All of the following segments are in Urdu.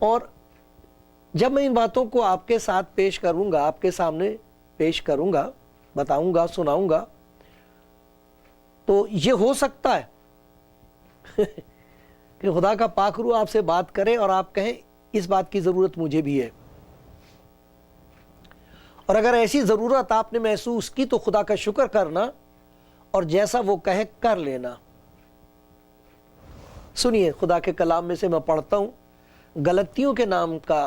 اور جب میں ان باتوں کو آپ کے ساتھ پیش کروں گا، آپ کے سامنے پیش کروں گا، بتاؤں گا، سناؤں گا، تو یہ ہو سکتا ہے کہ خدا کا پاک روح آپ سے بات کرے اور آپ کہیں اس بات کی ضرورت مجھے بھی ہے، اور اگر ایسی ضرورت آپ نے محسوس کی تو خدا کا شکر کرنا اور جیسا وہ کہے کر لینا۔ سنیے، خدا کے کلام میں سے میں پڑھتا ہوں، غلطیوں کے نام کا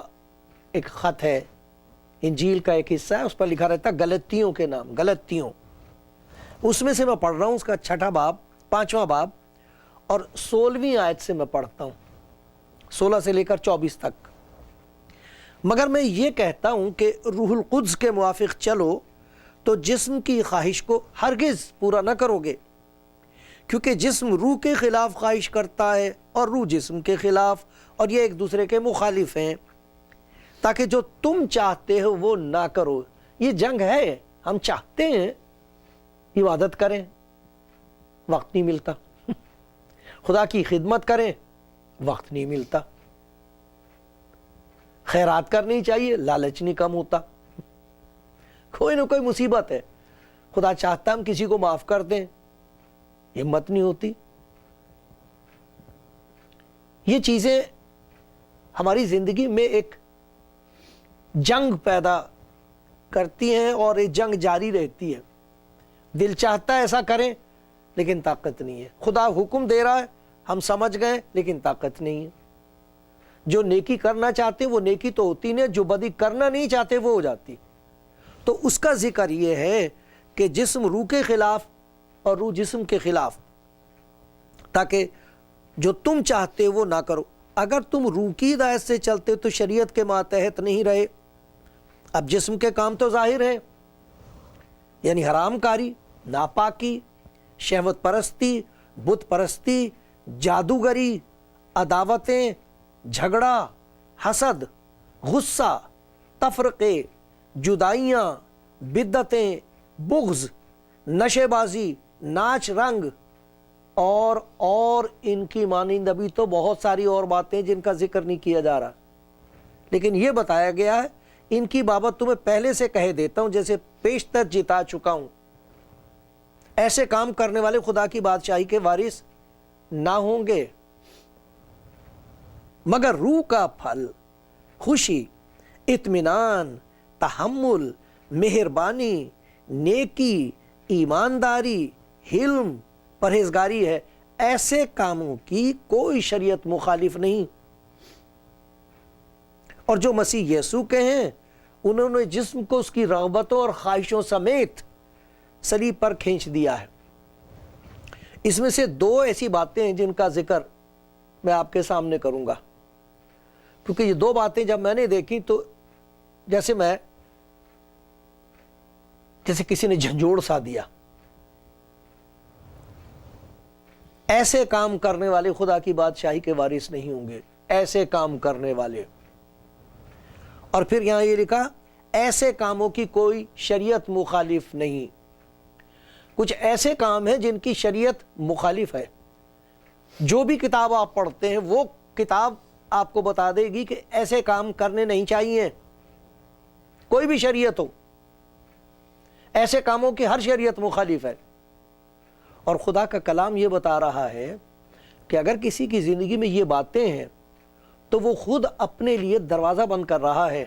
ایک خط ہے، انجیل کا ایک حصہ ہے، اس پر لکھا رہتا غلطیوں کے نام، غلطیوں، اس میں سے میں پڑھ رہا ہوں، اس کا 6واں باب، 5واں باب اور 16ویں آیت سے میں پڑھتا ہوں، 16 سے لے کر 24 تک۔ مگر میں یہ کہتا ہوں کہ روح القدس کے موافق چلو تو جسم کی خواہش کو ہرگز پورا نہ کرو گے، کیونکہ جسم روح کے خلاف خواہش کرتا ہے اور روح جسم کے خلاف، اور یہ ایک دوسرے کے مخالف ہیں، تاکہ جو تم چاہتے ہو وہ نہ کرو۔ یہ جنگ ہے، ہم چاہتے ہیں عبادت کریں، وقت نہیں ملتا، خدا کی خدمت کریں، وقت نہیں ملتا، خیرات کرنی چاہیے، لالچ نہیں کم ہوتا، کوئی نہ کوئی مصیبت ہے، خدا چاہتا ہم کسی کو معاف کر دیں، ہمت نہیں ہوتی۔ یہ چیزیں ہماری زندگی میں ایک جنگ پیدا کرتی ہیں اور یہ جنگ جاری رہتی ہے۔ دل چاہتا ہے ایسا کریں لیکن طاقت نہیں ہے، خدا حکم دے رہا ہے، ہم سمجھ گئے لیکن طاقت نہیں ہے۔ جو نیکی کرنا چاہتے وہ نیکی تو ہوتی نہیں، جو بدی کرنا نہیں چاہتے وہ ہو جاتی۔ تو اس کا ذکر یہ ہے کہ جسم روح کے خلاف اور روح جسم کے خلاف، تاکہ جو تم چاہتے وہ نہ کرو۔ اگر تم روح کی ہدایت سے چلتے تو شریعت کے ماتحت نہیں رہے۔ اب جسم کے کام تو ظاہر ہیں، یعنی حرام کاری، ناپاکی، شہوت پرستی، بت پرستی، جادوگری، عداوتیں، جھگڑا، حسد، غصہ، تفرقے، جدائیاں، بدعتیں، بغض، نشے بازی، ناچ رنگ اور ان کی مانند ابھی تو بہت ساری اور باتیں جن کا ذکر نہیں کیا جا رہا، لیکن یہ بتایا گیا ہے ان کی بابت تمہیں پہلے سے کہہ دیتا ہوں، جیسے پیشتر جتا چکا ہوں۔ ایسے کام کرنے والے خدا کی بادشاہی کے وارث نہ ہوں گے، مگر روح کا پھل خوشی، اطمینان، تحمل، مہربانی، نیکی، ایمانداری، حلم، پرہیزگاری ہے۔ ایسے کاموں کی کوئی شریعت مخالف نہیں۔ اور جو مسیح یسوع کے ہیں انہوں نے جسم کو اس کی رغبتوں اور خواہشوں سمیت صلیب پر کھینچ دیا ہے۔ اس میں سے 2 ایسی باتیں ہیں جن کا ذکر میں آپ کے سامنے کروں گا، کیونکہ یہ 2 باتیں جب میں نے دیکھی تو جیسے کسی نے جھنجھوڑ سا دیا۔ ایسے کام کرنے والے خدا کی بادشاہی کے وارث نہیں ہوں گے، ایسے کام کرنے والے۔ اور پھر یہاں یہ لکھا ایسے کاموں کی کوئی شریعت مخالف نہیں۔ کچھ ایسے کام ہیں جن کی شریعت مخالف ہے۔ جو بھی کتاب آپ پڑھتے ہیں وہ کتاب آپ کو بتا دے گی کہ ایسے کام کرنے نہیں چاہیے، کوئی بھی شریعت ہو، ایسے کاموں کی ہر شریعت مخالف ہے۔ اور خدا کا کلام یہ بتا رہا ہے کہ اگر کسی کی زندگی میں یہ باتیں ہیں تو وہ خود اپنے لیے دروازہ بند کر رہا ہے۔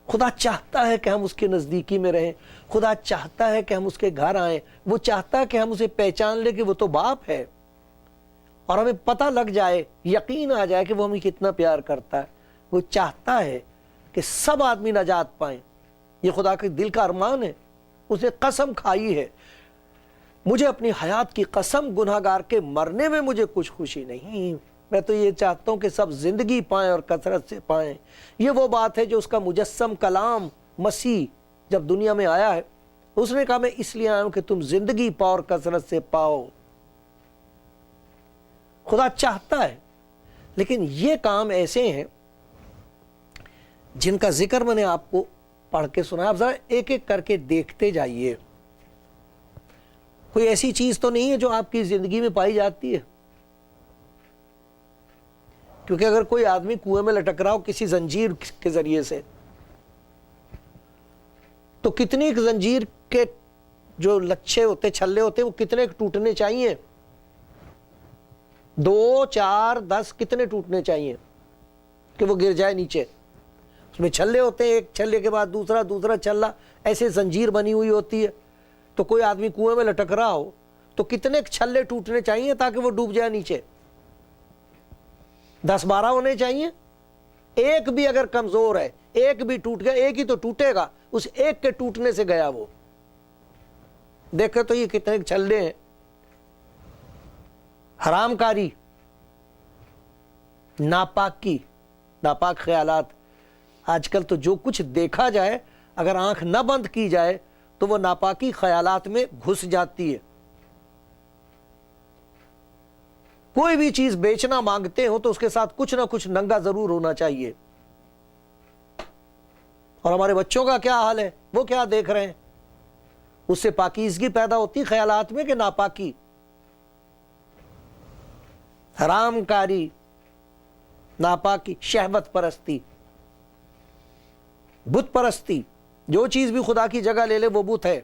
خدا چاہتا ہے کہ ہم اس کے نزدیکی میں رہیں، خدا چاہتا ہے کہ ہم اس کے گھر آئیں، وہ چاہتا ہے کہ ہم اسے پہچان لیں کہ وہ تو باپ ہے، اور ہمیں پتہ لگ جائے، یقین آ جائے کہ وہ ہمیں کتنا پیار کرتا ہے۔ وہ چاہتا ہے کہ سب آدمی نجات پائیں، یہ خدا کے دل کا ارمان ہے۔ اسے قسم کھائی ہے، مجھے اپنی حیات کی قسم، گناہگار کے مرنے میں مجھے کچھ خوشی نہیں، میں تو یہ چاہتا ہوں کہ سب زندگی پائیں اور کثرت سے پائیں۔ یہ وہ بات ہے جو اس کا مجسم کلام مسیح جب دنیا میں آیا ہے اس نے کہا میں اس لیے آیا ہوں کہ تم زندگی پاؤ اور کثرت سے پاؤ۔ خدا چاہتا ہے، لیکن یہ کام ایسے ہیں جن کا ذکر میں نے آپ کو پڑھ کے سنا۔ آپ ذرا ایک ایک کر کے دیکھتے جائیے، کوئی ایسی چیز تو نہیں ہے جو آپ کی زندگی میں پائی جاتی ہے کیونکہ اگر کوئی آدمی کنویں میں لٹک رہا ہو کسی زنجیر کے ذریعے سے، تو کتنی زنجیر کے جو لچھے ہوتے چھلے ہوتے وہ کتنے ٹوٹنے چاہیے؟ 2 4 10 کتنے ٹوٹنے چاہیے کہ وہ گر جائے نیچے؟ اس میں چھلے ہوتے ہیں، ایک چھلے کے بعد دوسرا چھلا، ایسے زنجیر بنی ہوئی ہوتی ہے۔ تو کوئی آدمی کنویں میں لٹک رہا ہو تو کتنے چھلے ٹوٹنے چاہیے تاکہ وہ ڈوب جائے نیچے؟ 10 12 ہونے چاہیے۔ ایک بھی اگر کمزور ہے، ایک بھی ٹوٹ گیا، ایک ہی تو ٹوٹے گا، اس ایک کے ٹوٹنے سے گیا وہ۔ دیکھیں تو یہ کتنے چھلے ہیں۔ حرام کاری، ناپاکی، ناپاک خیالات۔ آج کل تو جو کچھ دیکھا جائے اگر آنکھ نہ بند کی جائے تو وہ ناپاکی خیالات میں گھس جاتی ہے۔ کوئی بھی چیز بیچنا مانگتے ہو تو اس کے ساتھ کچھ نہ کچھ ننگا ضرور ہونا چاہیے۔ اور ہمارے بچوں کا کیا حال ہے؟ وہ کیا دیکھ رہے ہیں؟ اس سے پاکیزگی پیدا ہوتی خیالات میں کہ ناپاکی؟ حرام کاری، ناپاکی، شہوت پرستی، بت پرستی۔ جو چیز بھی خدا کی جگہ لے لے وہ بت ہے۔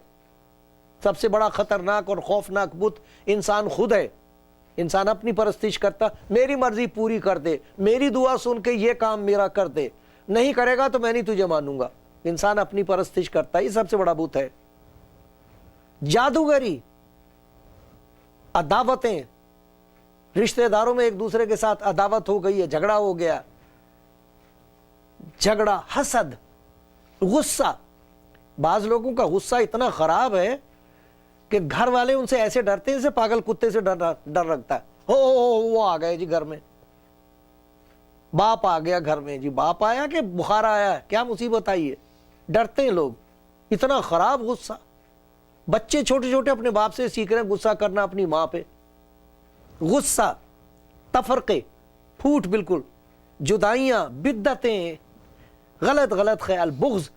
سب سے بڑا خطرناک اور خوفناک بت انسان خود ہے۔ انسان اپنی پرستش کرتا، میری مرضی پوری کر دے، میری دعا سن کے یہ کام میرا کر دے، نہیں کرے گا تو میں نہیں تجھے مانوں گا۔ انسان اپنی پرستش کرتا، یہ سب سے بڑا بت ہے۔ جادوگری، عداوتیں، رشتہ داروں میں ایک دوسرے کے ساتھ عداوت ہو گئی ہے، جھگڑا ہو گیا، جھگڑا، حسد، غصہ۔ بعض لوگوں کا غصہ اتنا خراب ہے کہ گھر والے ان سے ایسے ڈرتے ہیں جیسے پاگل کتے سے ڈر رکھتا ہے۔ ہو وہ آ گئے جی گھر میں، باپ آ گیا گھر میں، جی باپ آیا کہ بخار آیا ہے، کیا مصیبت آئی ہے؟ ڈرتے ہیں لوگ، اتنا خراب غصہ۔ بچے چھوٹے چھوٹے اپنے باپ سے سیکھ رہے ہیں غصہ کرنا اپنی ماں پہ۔ غصہ، تفرقے، پھوٹ، بالکل جدائیاں، بدعتیں، غلط خیال، بغض،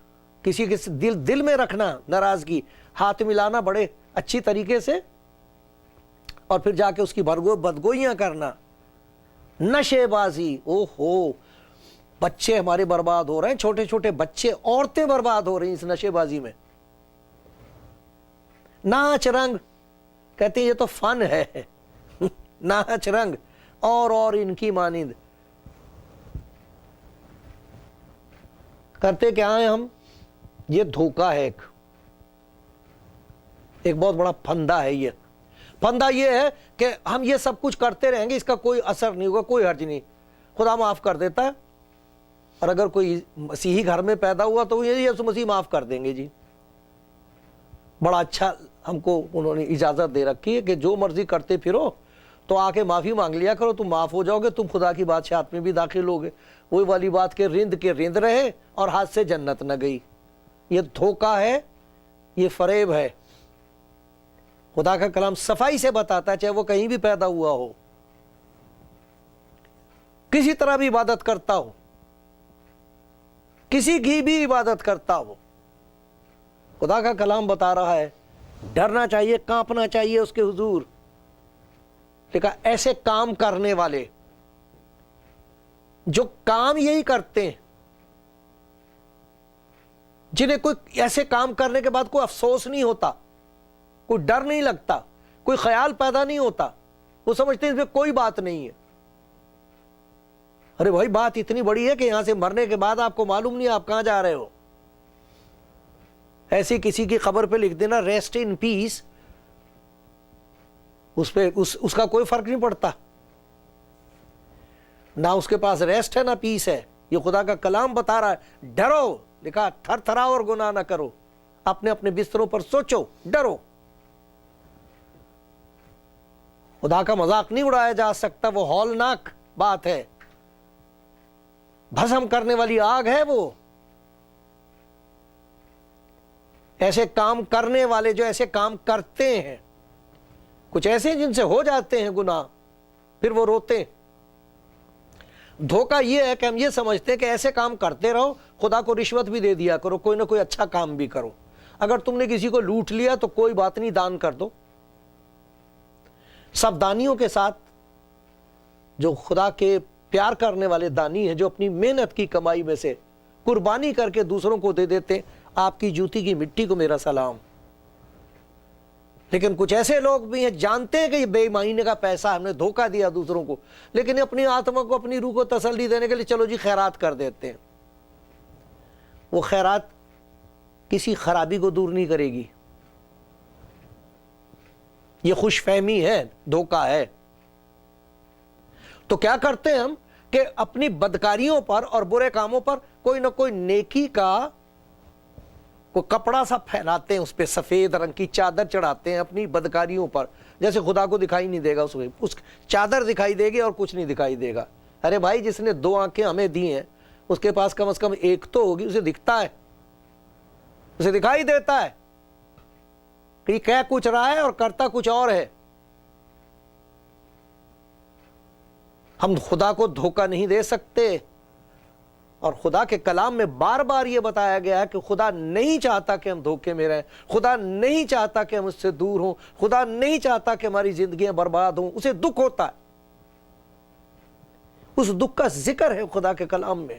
کسی کے دل میں رکھنا ناراضگی، ہاتھ ملانا بڑے اچھی طریقے سے اور پھر جا کے اس کی بدگوئیاں کرنا، نشے بازی۔ اوہو، بچے ہمارے برباد ہو رہے ہیں، چھوٹے چھوٹے بچے، عورتیں برباد ہو رہی ہیں اس نشے بازی میں۔ ناچ رنگ، کہتے ہیں یہ تو فن ہے، ناچ رنگ اور ان کی مانند۔ کرتے کیا ہیں ہم؟ یہ دھوکہ ہے، ایک بہت بڑا پھندا ہے۔ یہ پھندا یہ ہے کہ ہم یہ سب کچھ کرتے رہیں گے، اس کا کوئی اثر نہیں ہوگا، کوئی حرج نہیں، خدا معاف کر دیتا ہے۔ اور اگر کوئی مسیحی گھر میں پیدا ہوا تو یہ یسوع مسیح معاف کر دیں گے جی۔ بڑا اچھا ہم کو انہوں نے اجازت دے رکھی ہے کہ جو مرضی کرتے پھرو، تو آ کے معافی مانگ لیا کرو، تم معاف ہو جاؤ گے، تم خدا کی بادشاہت میں بھی داخل ہوگے۔ وہی والی بات کہ رند رہے اور ہاتھ سے جنت نہ گئی۔ یہ دھوکہ ہے، یہ فریب ہے۔ خدا کا کلام صفائی سے بتاتا ہے، چاہے وہ کہیں بھی پیدا ہوا ہو، کسی طرح بھی عبادت کرتا ہو، کسی کی بھی عبادت کرتا ہو، خدا کا کلام بتا رہا ہے ڈرنا چاہیے، کانپنا چاہیے اس کے حضور۔ دیکھا، ایسے کام کرنے والے جو کام یہی کرتے ہیں، جنہیں کوئی ایسے کام کرنے کے بعد کوئی افسوس نہیں ہوتا، کوئی ڈر نہیں لگتا، کوئی خیال پیدا نہیں ہوتا، وہ سمجھتے ہیں اس میں کوئی بات نہیں ہے۔ ارے بھائی، بات اتنی بڑی ہے کہ یہاں سے مرنے کے بعد آپ کو معلوم نہیں آپ کہاں جا رہے ہو۔ ایسی کسی کی خبر پہ لکھ دینا ریسٹ ان پیس، اس کا کوئی فرق نہیں پڑتا، نہ اس کے پاس ریسٹ ہے نہ پیس ہے۔ یہ خدا کا کلام بتا رہا ہے ڈرو، لکھا تھر تھراؤ اور گناہ نہ کرو، اپنے اپنے بستروں پر سوچو، ڈرو۔ خدا کا مذاق نہیں اڑایا جا سکتا، وہ ہولناک بات ہے، بھسم کرنے والی آگ ہے وہ۔ ایسے کام کرنے والے جو ایسے کام کرتے ہیں، کچھ ایسے جن سے ہو جاتے ہیں گناہ، پھر وہ روتے ہیں۔ دھوکہ یہ ہے کہ ہم یہ سمجھتے ہیں کہ ایسے کام کرتے رہو، خدا کو رشوت بھی دے دیا کرو، کوئی نہ کوئی اچھا کام بھی کرو۔ اگر تم نے کسی کو لوٹ لیا تو کوئی بات نہیں، دان کر دو۔ سب دانیوں کے ساتھ جو خدا کے پیار کرنے والے دانی ہیں جو اپنی محنت کی کمائی میں سے قربانی کر کے دوسروں کو دے دیتے ہیں، آپ کی جوتی کی مٹی کو میرا سلام۔ لیکن کچھ ایسے لوگ بھی ہیں جانتے ہیں کہ یہ بے ایمانی کا پیسہ ہم نے دھوکہ دیا دوسروں کو، لیکن اپنی آتما کو اپنی روح کو تسلی دینے کے لیے چلو جی خیرات کر دیتے ہیں۔ وہ خیرات کسی خرابی کو دور نہیں کرے گی، یہ خوش فہمی ہے، دھوکہ ہے۔ تو کیا کرتے ہیں ہم کہ اپنی بدکاریوں پر اور برے کاموں پر کوئی نہ کوئی نیکی کا کوئی کپڑا سا پھیلاتے ہیں، اس پہ سفید رنگ کی چادر چڑھاتے ہیں اپنی بدکاریوں پر، جیسے خدا کو دکھائی نہیں دے گا، اس چادر دکھائی دے گی اور کچھ نہیں دکھائی دے گا۔ ارے بھائی، جس نے 2 آنکھیں ہمیں دی ہیں اس کے پاس کم از کم ایک تو ہوگی، اسے دکھتا ہے، اسے دکھائی دیتا ہے کہ یہ کہہ کچھ رہا ہے اور کرتا کچھ اور ہے۔ ہم خدا کو دھوکہ نہیں دے سکتے، اور خدا کے کلام میں بار بار یہ بتایا گیا ہے کہ خدا نہیں چاہتا کہ ہم دھوکے میں رہیں، خدا نہیں چاہتا کہ ہم اس سے دور ہوں، خدا نہیں چاہتا کہ ہماری زندگیاں برباد ہوں، اسے دکھ ہوتا ہے۔ اس دکھ کا ذکر ہے خدا کے کلام میں،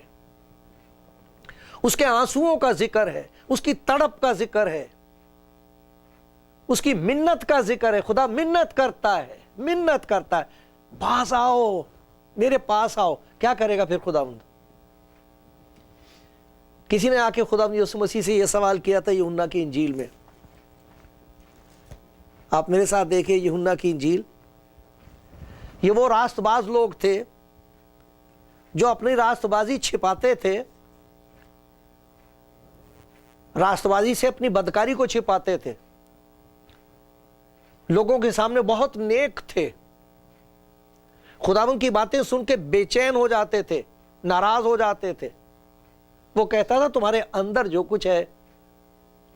اس کے آنسوؤں کا ذکر ہے، اس کی تڑپ کا ذکر ہے، اس کی منت کا ذکر ہے۔ خدا منت کرتا ہے، منت کرتا ہے، پاس آؤ، میرے پاس آؤ۔ کیا کرے گا پھر خداوند؟ کسی نے آ کے خداوند یسوع مسیح سے یہ سوال کیا تھا یوحنا کی انجیل میں، آپ میرے ساتھ دیکھیں یوحنا کی انجیل۔ یہ وہ راست باز لوگ تھے جو اپنی راست بازی چھپاتے تھے، راست بازی سے اپنی بدکاری کو چھپاتے تھے، لوگوں کے سامنے بہت نیک تھے، خداوند کی باتیں سن کے بے چین ہو جاتے تھے، ناراض ہو جاتے تھے۔ وہ کہتا تھا تمہارے اندر جو کچھ ہے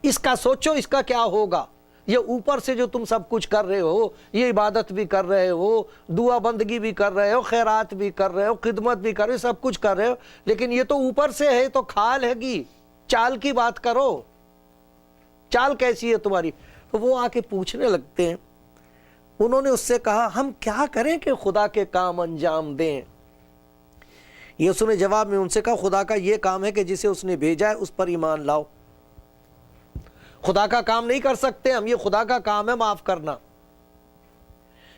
اس کا سوچو، اس کا کیا ہوگا۔ یہ اوپر سے جو تم سب کچھ کر رہے ہو، یہ عبادت بھی کر رہے ہو، دعا بندگی بھی کر رہے ہو، خیرات بھی کر رہے ہو، خدمت بھی کر رہے ہو، سب کچھ کر رہے ہو، لیکن یہ تو اوپر سے ہے، تو کھال ہے گی، چال کی بات کرو، چال کیسی ہے تمہاری۔ تو وہ آ کے پوچھنے لگتے ہیں، انہوں نے اس سے کہا ہم کیا کریں کہ خدا کے کام انجام دیں؟ یسوع نے جواب میں ان سے کہا خدا کا یہ کام ہے کہ جسے اس نے بھیجا ہے اس پر ایمان لاؤ۔ خدا کا کام نہیں کر سکتے ہم، یہ خدا کا کام ہے معاف کرنا،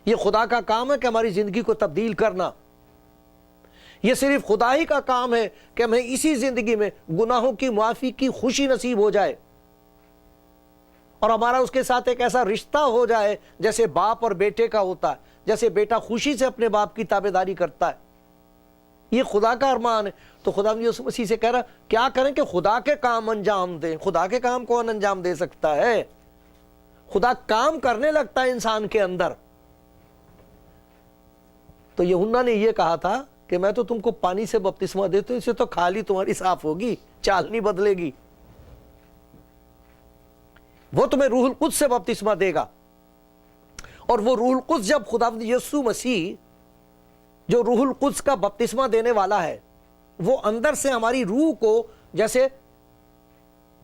یہ خدا کا کام ہے کہ ہماری زندگی کو تبدیل کرنا، یہ صرف خدا ہی کا کام ہے کہ ہمیں اسی زندگی میں گناہوں کی معافی کی خوشی نصیب ہو جائے اور ہمارا اس کے ساتھ ایک ایسا رشتہ ہو جائے جیسے باپ اور بیٹے کا ہوتا ہے، جیسے بیٹا خوشی سے اپنے باپ کی تابعداری کرتا ہے۔ یہ خدا کا ارمان ہے۔ تو خدا یسوع مسیح سے کہہ رہا کیا کریں کہ خدا کے کام انجام دیں۔ خدا کے کام کون انجام دے سکتا ہے؟ خدا کام کرنے لگتا ہے انسان کے اندر۔ تو یوحنا نے یہ کہا تھا کہ میں تو تم کو پانی سے بپتسمہ دیتا ہوں، اسے تو کھالی تمہاری صاف ہوگی، چال نہیں بدلے گی۔ وہ تمہیں روح القدس سے بپتسمہ دے گا، اور وہ روح القدس جب خدا یسوع مسیح جو روح القدس کا بپتسمہ دینے والا ہے، وہ اندر سے ہماری روح کو جیسے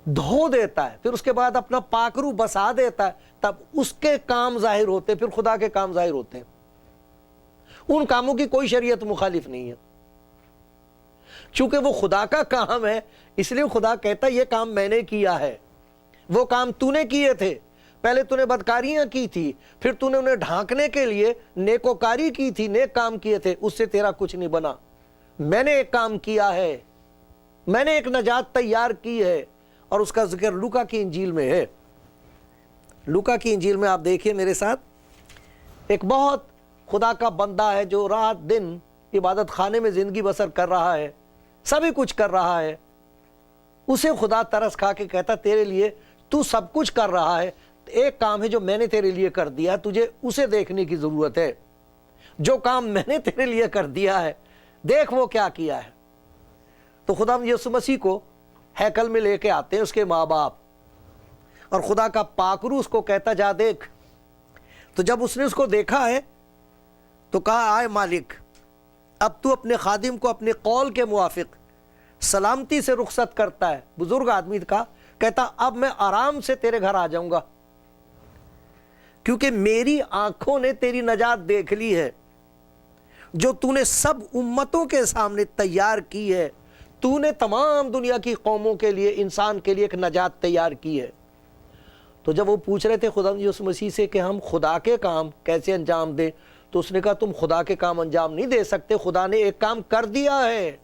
دھو دیتا ہے، پھر اس کے بعد اپنا پاک روح بسا دیتا ہے، تب اس کے کام ظاہر ہوتے ہیں، پھر خدا کے کام ظاہر ہوتے ہیں۔ ان کاموں کی کوئی شریعت مخالف نہیں ہے، چونکہ وہ خدا کا کام ہے، اس لیے خدا کہتا ہے یہ کام میں نے کیا ہے، وہ کام تو نے کیے تھے۔ پہلے تو نے بدکاریاں کی تھی، پھر تو نے انہیں ڈھانکنے کے لیے نیکوکاری کی تھی، نیک کام کیے تھے، اس سے تیرا کچھ نہیں بنا۔ میں نے ایک کام کیا ہے، میں نے ایک نجات تیار کی ہے، اور اس کا ذکر لوکا کی انجیل میں ہے۔ لوکا کی انجیل میں آپ دیکھیے میرے ساتھ، ایک بہت خدا کا بندہ ہے جو رات دن عبادت خانے میں زندگی بسر کر رہا ہے، سبھی کچھ کر رہا ہے، اسے خدا ترس کھا کے کہتا تیرے لیے تو سب کچھ کر رہا ہے، ایک کام ہے جو میں نے تیرے لیے کر دیا، تجھے اسے دیکھنے کی ضرورت ہے۔ جو کام میں نے تیرے لیے کر دیا ہے دیکھ وہ کیا کیا ہے۔ تو خدا یسوع مسیح کو ہیکل میں لے کے آتے ہیں اس کے ماں باپ، اور خدا کا پاک روح اس کو کہتا جا دیکھ۔ تو جب اس نے اس کو دیکھا ہے تو کہا آئے مالک، اب تو اپنے خادم کو اپنے قول کے موافق سلامتی سے رخصت کرتا ہے۔ بزرگ آدمی کا کہتا اب میں آرام سے تیرے گھر آ جاؤں گا، کیونکہ میری آنکھوں نے تیری نجات دیکھ لی ہے۔ جو تو نے سب امتوں کے سامنے تیار کی ہے، تو نے تمام دنیا کی قوموں کے لیے، انسان کے لیے ایک نجات تیار کی ہے۔ تو جب وہ پوچھ رہے تھے خدا یسوع مسیح سے کہ ہم خدا کے کام کیسے انجام دیں، تو اس نے کہا تم خدا کے کام انجام نہیں دے سکتے، خدا نے ایک کام کر دیا ہے،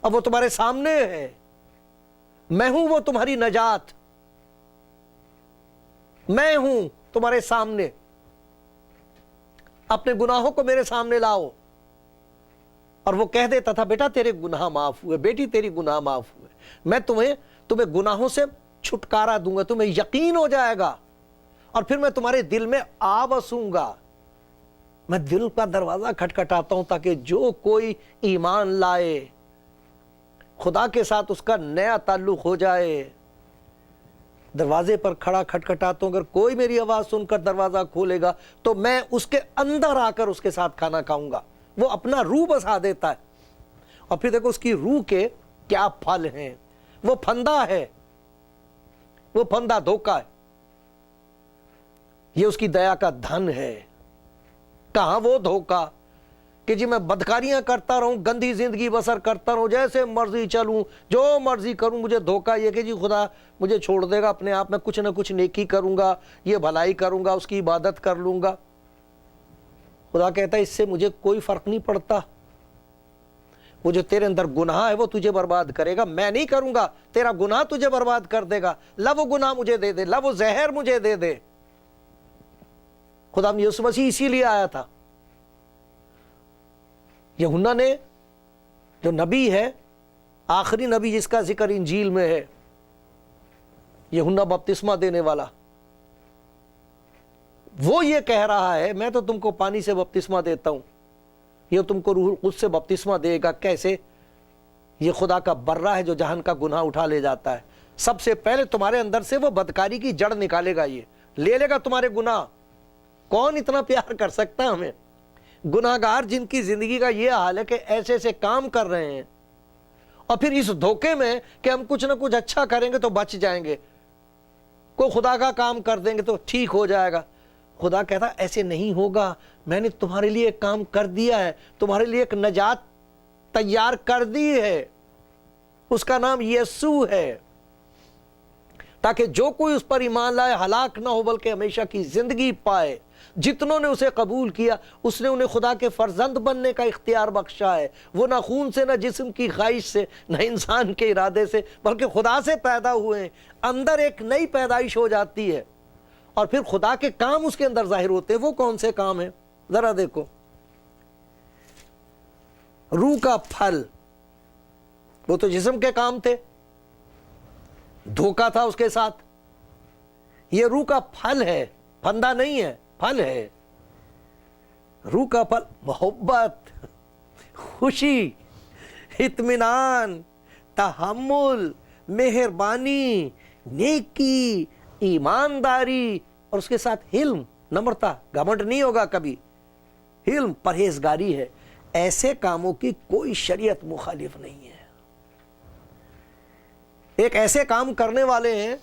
اب وہ تمہارے سامنے ہے، میں ہوں وہ تمہاری نجات، میں ہوں تمہارے سامنے، اپنے گناہوں کو میرے سامنے لاؤ۔ اور وہ کہہ دیتا تھا بیٹا تیرے گناہ معاف ہوئے، بیٹی تیری گناہ معاف ہوئے، میں تمہیں گناہوں سے چھٹکارا دوں گا، تمہیں یقین ہو جائے گا، اور پھر میں تمہارے دل میں آ بسوں گا۔ میں دل کا دروازہ کھٹکھٹاتا ہوں تاکہ جو کوئی ایمان لائے، خدا کے ساتھ اس کا نیا تعلق ہو جائے۔ دروازے پر کھڑا کھٹکھٹاتا ہوں، اگر کوئی میری آواز سن کر دروازہ کھولے گا تو میں اس کے اندر آ کر اس کے ساتھ کھانا کھاؤں گا۔ وہ اپنا روح بسا دیتا ہے، اور پھر دیکھو اس کی روح کے کیا پھل ہیں۔ وہ پھندا ہے، وہ پھندا دھوکا ہے، یہ اس کی دیا کا دھن ہے۔ کہاں وہ دھوکا کہ جی میں بدکاریاں کرتا رہوں، گندی زندگی بسر کرتا رہوں، جیسے مرضی چلوں، جو مرضی کروں، مجھے دھوکا یہ کہ جی خدا مجھے چھوڑ دے گا اپنے آپ، میں کچھ نہ کچھ نیکی کروں گا، یہ بھلائی کروں گا، اس کی عبادت کر لوں گا۔ خدا کہتا ہے اس سے مجھے کوئی فرق نہیں پڑتا، وہ جو تیرے اندر گناہ ہے وہ تجھے برباد کرے گا، میں نہیں کروں گا، تیرا گناہ تجھے برباد کر دے گا، لا وہ گناہ مجھے دے دے، لا وہ زہر مجھے دے دے۔ خدا یسوع مسیح اسی لیے آیا تھا۔ یوحنا نے جو نبی ہے، آخری نبی جس کا ذکر انجیل میں ہے، یوحنا بپتسمہ دینے والا، وہ یہ کہہ رہا ہے میں تو تم کو پانی سے بپتسمہ دیتا ہوں، یہ تم کو روح القدس سے بپتسمہ دے گا۔ کیسے؟ یہ خدا کا برہ ہے جو جہان کا گناہ اٹھا لے جاتا ہے۔ سب سے پہلے تمہارے اندر سے وہ بدکاری کی جڑ نکالے گا، یہ لے لے گا تمہارے گناہ۔ کون اتنا پیار کر سکتا ہے ہمیں؟ گناہگار جن کی زندگی کا یہ حال ہے کہ ایسے ایسے کام کر رہے ہیں، اور پھر اس دھوکے میں کہ ہم کچھ نہ کچھ اچھا کریں گے تو بچ جائیں گے، کوئی خدا کا کام کر دیں گے تو ٹھیک ہو جائے گا۔ خدا کہتا ایسے نہیں ہوگا، میں نے تمہارے لیے ایک کام کر دیا ہے، تمہارے لیے ایک نجات تیار کر دی ہے، اس کا نام یسوع ہے، تاکہ جو کوئی اس پر ایمان لائے ہلاک نہ ہو بلکہ ہمیشہ کی زندگی پائے۔ جتنوں نے اسے قبول کیا اس نے انہیں خدا کے فرزند بننے کا اختیار بخشا ہے۔ وہ نہ خون سے، نہ جسم کی خواہش سے، نہ انسان کے ارادے سے، بلکہ خدا سے پیدا ہوئے ہیں۔ اندر ایک نئی پیدائش ہو جاتی ہے، اور پھر خدا کے کام اس کے اندر ظاہر ہوتے ہیں۔ وہ کون سے کام ہیں؟ ذرا دیکھو، روح کا پھل، وہ تو جسم کے کام تھے، دھوکا تھا اس کے ساتھ۔ یہ روح کا پھل ہے، پھندا نہیں ہے، پھل ہے۔ روح کا پھل محبت، خوشی، اطمینان، تحمل، مہربانی، نیکی، ایمانداری، اور اس کے ساتھ حلم، نمرتا، گھمنڈ نہیں ہوگا کبھی، حلم، پرہیزگاری ہے۔ ایسے کاموں کی کوئی شریعت مخالف نہیں ہے۔ ایک ایسے کام کرنے والے ہیں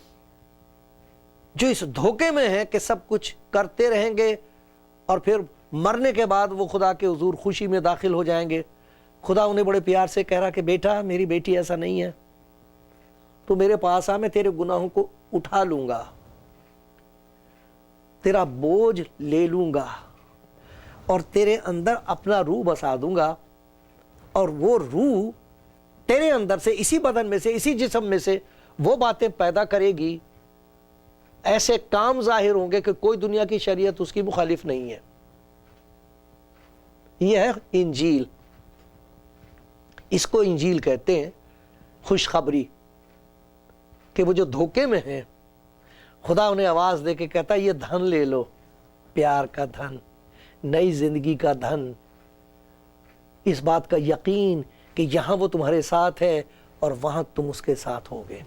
جو اس دھوکے میں ہیں کہ سب کچھ کرتے رہیں گے اور پھر مرنے کے بعد وہ خدا کے حضور خوشی میں داخل ہو جائیں گے۔ خدا انہیں بڑے پیار سے کہہ رہا کہ بیٹا، میری بیٹی ایسا نہیں ہے، تو میرے پاس آ، میں تیرے گناہوں کو اٹھا لوں گا، تیرا بوجھ لے لوں گا، اور تیرے اندر اپنا روح بسا دوں گا، اور وہ روح تیرے اندر سے، اسی بدن میں سے، اسی جسم میں سے وہ باتیں پیدا کرے گی، ایسے کام ظاہر ہوں گے کہ کوئی دنیا کی شریعت اس کی مخالف نہیں ہے۔ یہ ہے انجیل، اس کو انجیل کہتے ہیں، خوشخبری، کہ وہ جو دھوکے میں ہیں خدا انہیں آواز دے کے کہتا ہے یہ دھن لے لو، پیار کا دھن، نئی زندگی کا دھن، اس بات کا یقین کہ یہاں وہ تمہارے ساتھ ہے اور وہاں تم اس کے ساتھ ہوگے۔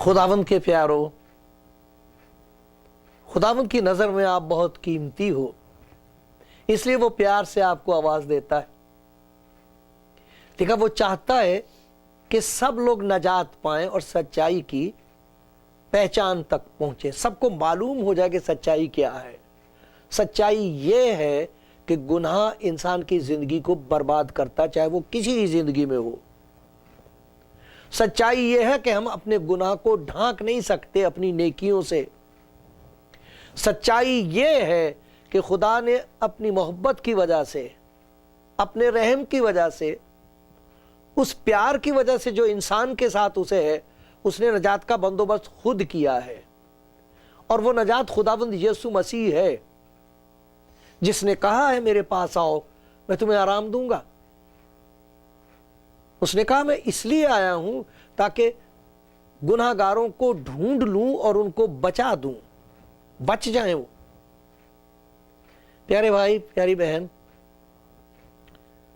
خداوند کے پیارو، خداوند کی نظر میں آپ بہت قیمتی ہو، اس لیے وہ پیار سے آپ کو آواز دیتا ہے. دیکھا وہ چاہتا ہے کہ سب لوگ نجات پائیں اور سچائی کی پہچان تک پہنچے, سب کو معلوم ہو جائے کہ سچائی کیا ہے. سچائی یہ ہے کہ گناہ انسان کی زندگی کو برباد کرتا, چاہے وہ کسی بھی زندگی میں ہو. سچائی یہ ہے کہ ہم اپنے گناہ کو ڈھانک نہیں سکتے اپنی نیکیوں سے. سچائی یہ ہے کہ خدا نے اپنی محبت کی وجہ سے, اپنے رحم کی وجہ سے, اس پیار کی وجہ سے جو انسان کے ساتھ اسے ہے, اس نے نجات کا بندوبست خود کیا ہے. اور وہ نجات خداوند یسوع مسیح ہے, جس نے کہا ہے میرے پاس آؤ میں تمہیں آرام دوں گا. اس نے کہا میں اس لیے آیا ہوں تاکہ گناہ گاروں کو ڈھونڈ لوں اور ان کو بچا دوں, بچ جائیں وہ. پیارے بھائی پیاری بہن,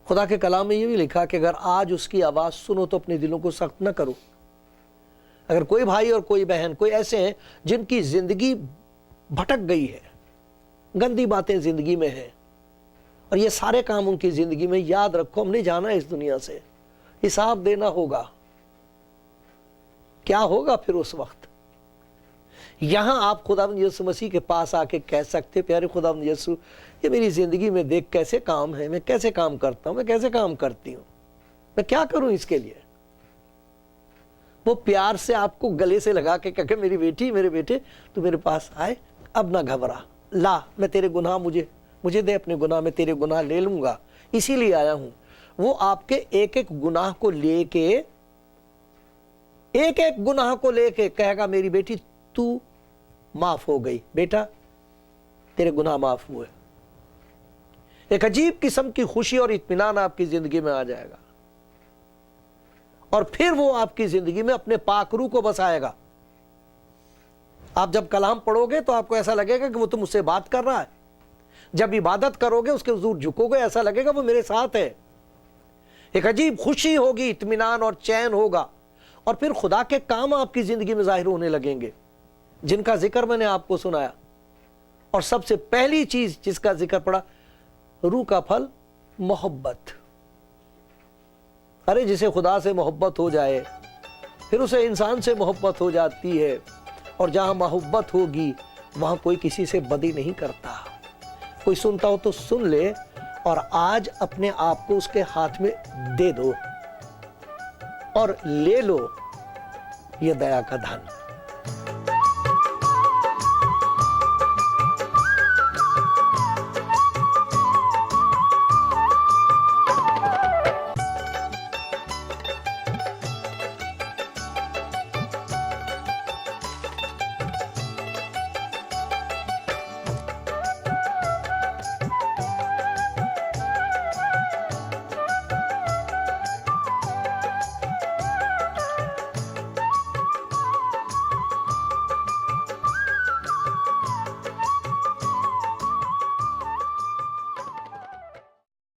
خدا کے کلام میں یہ بھی لکھا کہ اگر آج اس کی آواز سنو تو اپنے دلوں کو سخت نہ کرو. اگر کوئی بھائی اور کوئی بہن, کوئی ایسے ہیں جن کی زندگی بھٹک گئی ہے, گندی باتیں زندگی میں ہیں, اور یہ سارے کام ان کی زندگی میں, یاد رکھو ہم نے جانا ہے اس دنیا سے, حساب دینا ہوگا. کیا ہوگا پھر اس وقت؟ یہاں آپ خداوند یسوع مسیح کے پاس آ کے کہہ سکتے پیارے خداوند یسوع, یہ میری زندگی میں دیکھ کیسے کام ہے, میں کیسے کام کرتا ہوں, میں کیسے کام کرتی ہوں, میں کیا کروں اس کے لیے. وہ پیار سے آپ کو گلے سے لگا کے کہ میری بیٹی میرے بیٹے تو میرے پاس آئے, اب نہ گھبرا, لا میں تیرے گناہ مجھے دے, اپنے گناہ میں تیرے گناہ لے لوں گا, اسی لیے آیا ہوں. وہ آپ کے ایک ایک گناہ کو لے کے, ایک ایک گناہ کو لے کے کہے گا میری بیٹی تو معاف ہو گئی, بیٹا تیرے گناہ معاف ہوئے. ایک عجیب قسم کی خوشی اور اطمینان آپ کی زندگی میں آ جائے گا, اور پھر وہ آپ کی زندگی میں اپنے پاک روح کو بسائے گا. آپ جب کلام پڑھو گے تو آپ کو ایسا لگے گا کہ وہ تم مجھ سے بات کر رہا ہے. جب عبادت کرو گے اس کے حضور جھکو گے, ایسا لگے گا وہ میرے ساتھ ہے. ایک عجیب خوشی ہوگی, اطمینان اور چین ہوگا, اور پھر خدا کے کام آپ کی زندگی میں ظاہر ہونے لگیں گے, جن کا ذکر میں نے آپ کو سنایا. اور سب سے پہلی چیز جس کا ذکر پڑا, روح کا پھل محبت. ارے جسے خدا سے محبت ہو جائے پھر اسے انسان سے محبت ہو جاتی ہے, اور جہاں محبت ہوگی وہاں کوئی کسی سے بدی نہیں کرتا. کوئی سنتا ہو تو سن لے, اور آج اپنے آپ کو اس کے ہاتھ میں دے دو اور لے لو یہ دیا کا دھن.